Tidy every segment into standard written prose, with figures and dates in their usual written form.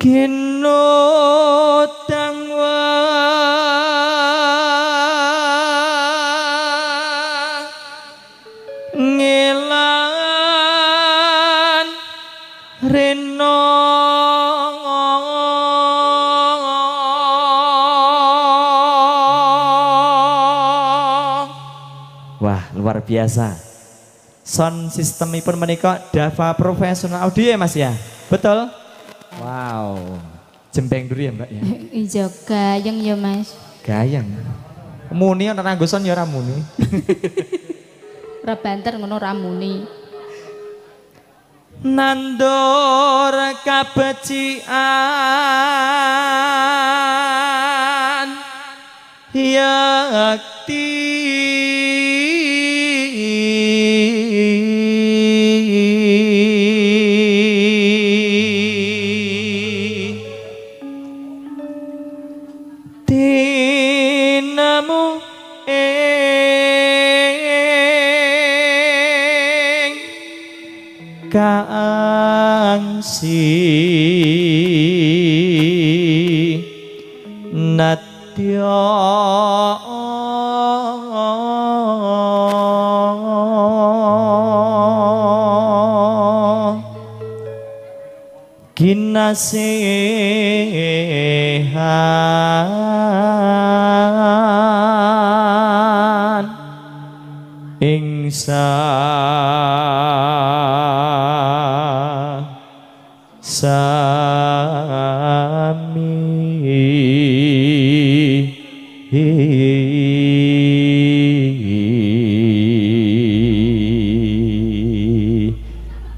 kinutang ngelan reno wah luar biasa sound systemipun menika Dava Professional Audio ya Mas ya betul wow jembeng dulu ya Mbak ya iya gayeng ya Mas gayeng muni ana nganggo son ya ora muni ora banter ngono ora muni nandur kabecikan yakti tinamu kaangsi natya kinasehan ingsa sami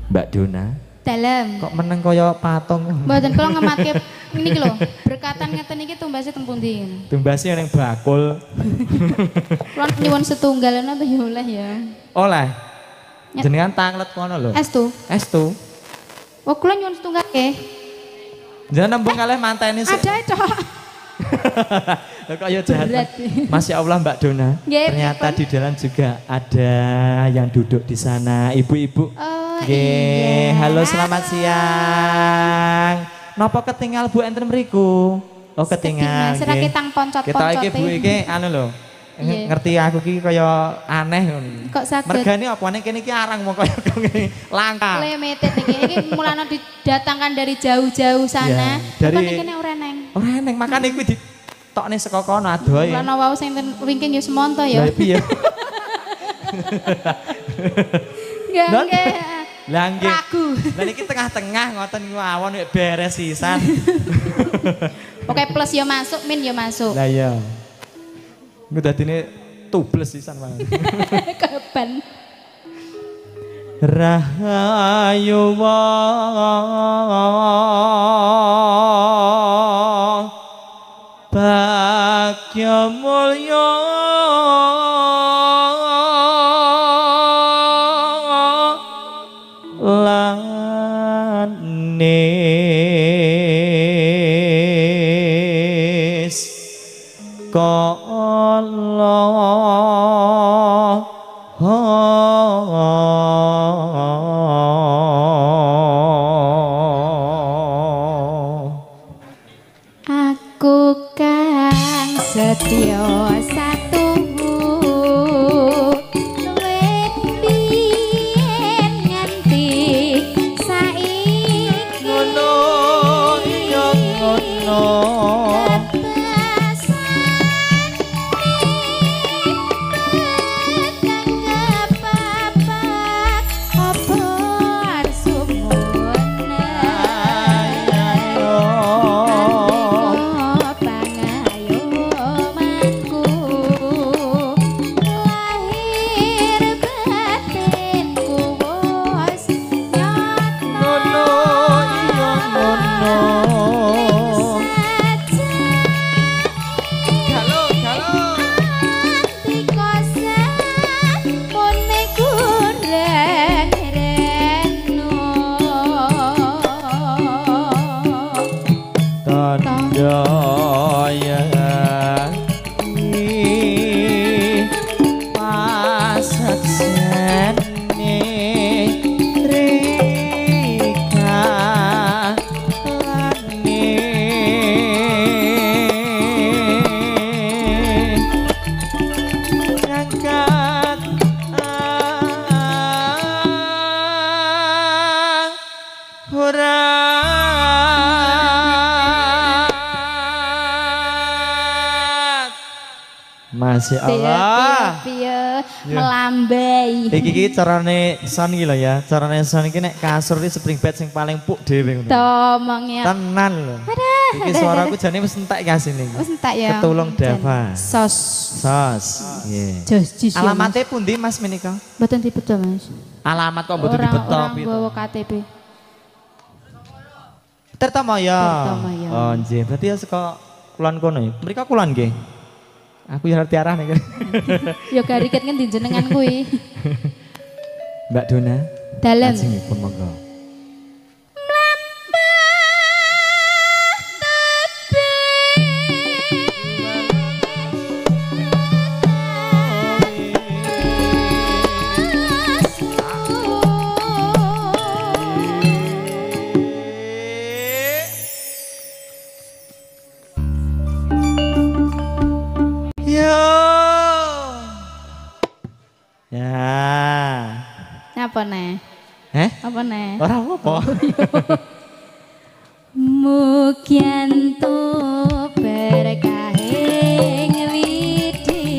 Mbak Dona dalam kok meneng kaya patung mboten kula ngemake niki lho berkatan ngeten iki tumbase teng pundi tumbase ning bakul kula nyuwun setunggal ana ya oleh ya oleh jenengan tanglet kono lho estu oh kula nyuwun setunggal nggih jenengan nembung kalih manteni sik ada tok lho kok ya jahat Masya Allah Mbak Dona ternyata di dalam juga ada yang duduk di sana ibu-ibu iya. Halo selamat siang. Napa ketinggal Bu enten mriku? Oh ketinggal. Serake tang poncot-poncote. Kita iki Bu iki anu lho. Ngerti aku ki kaya aneh ngono. Kok saged? Mergane apane kene iki arang mau kaya langka. Limited iki mulane didatangkan dari jauh-jauh sana. Dari kene ora neng. Ora neng makane kuwi ditokne saka kono adoh. Mulane wau sing wingking ya semonto ya. Lah piye? Nggih. Lah nggih. Ragu. Lah niki tengah-tengah ngoten niku awon beres sisan. Oke plus ya masuk, min ya masuk. Lah iya. Niku dadine tubles sisan banget. Kapan? Rahayu bagya mulya lanis kala aku kang setya satu Hurat. Masya Allah. Piye melambai. Iki carane son iki lho ya. Carane son iki nek kasur iki spring bed sing paling puk dhewe ngono. Tomongnya. Tenan lho. Iki suaraku jane wis entek iki asine iki. Wis entek ya. Ketulung Dava. Sos. Nggih. Jos. Alamate pundi Mas menika? Mboten dibeto, Mas. Alamat kok mboten dibeto Orang piye? bawa KTP. Tirtamaya. Tirtamaya. Oh nggih, berarti ya saka kulon kono ya. Mriko kulon nggih. Aku ya ngerti arah nih kan. Ya gariket ngendi jenengan kuwi. Mbak Dona. Dalem. Ajengipun monggo. Apa nih? Apa nih? Ora apa. Mugianto berkahing widi.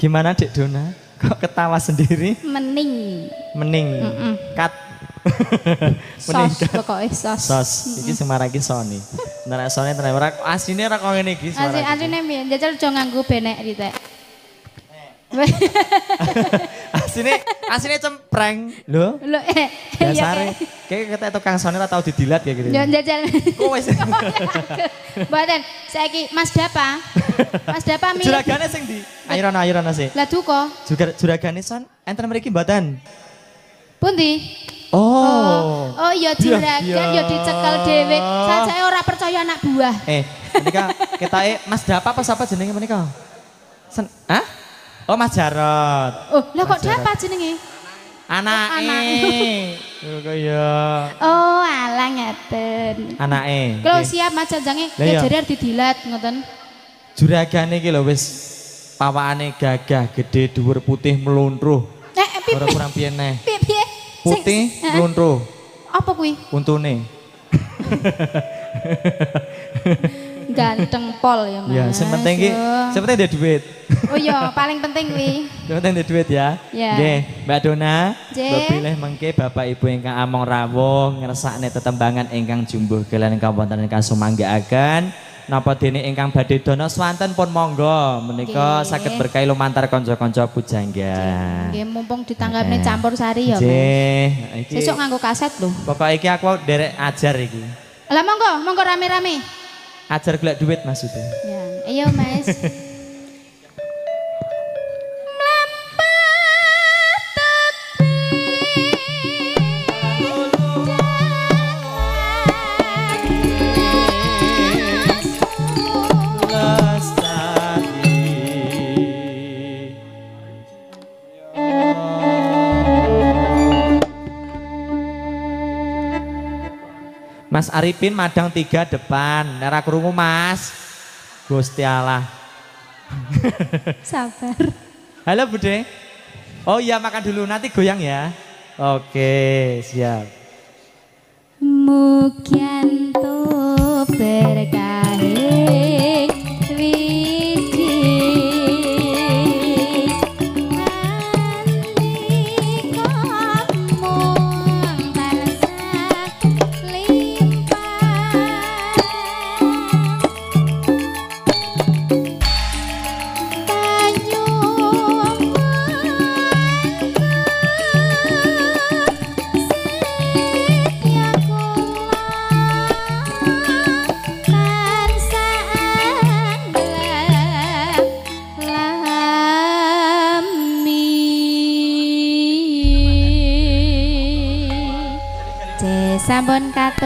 Gimana Dek Dona? Kok ketawa sendiri? Mening. Mening. Kat. Sos pokoknya sos. Sos. Iki sing marang iki Sony. Nek Sony tenan ora asline ora kok ngene iki suara. Asline piye? Jajal aja nganggo benek ditek. Asine cempreng. Lho. Lho dasare kayak ketek tukang Sony ora tau didilat ya gitu. Yo jajal. Kok wis. Mboten, saiki Mas Dapa. Mas Dapa milih. Juragane sing ndi? Ayurana sih. Lah duka. Juragane Son enten mriki mboten. Pundi? Oh. Oh iya juragan ya dicekel dhewe. Sajake ora percaya anak buah. Menika ketae Mas Dapa apa sapa jenenge menika? Hah? Oh Mas Jarot. Oh, lah kok Dapa jenenge? Anake. Kok ya. Oh, alah ngaten. Anake. Kalau siap Mas Janjange ya jare didilat ngoten. Juragane iki lho wis pawakane gagah, gede, dhuwur, putih, mluntruh. Ora kurang piye neh. Piye? Putih, mluntruh. Apa kuwi? Untune. Ganteng pol ya Mas. Ya, sing penting iki, sing penting ada duit. Oh iya, paling penting kuwi. Sing penting ada duit ya. Nggih, Mbak Dona, Nggih. pilih mengke Bapak Ibu ingkang among rawuh ngersakne tetembangan ingkang jumbuh kelan ingkang wonten ingkang sumanggaaken. Napa dene ingkang badhe dana swanten pun monggo menika saged berkahi lumantar kanca-kanca pujangga. Nggih, mumpung ditanggapne campur sari ya Mas. Nggih, iki. Sesuk nganggo kaset lho. Pokok iki aku derek ajar iki. Lah monggo rame-rame. Ajar golek duit maksudnya. Ya, ayo Mas. Mas Arifin madang 3 depan, nera krungu Mas. Gusti Allah. Sabar. Halo Bude. Oh iya makan dulu nanti goyang ya. Oke, siap. Mugianto berkahe wiji sampun katon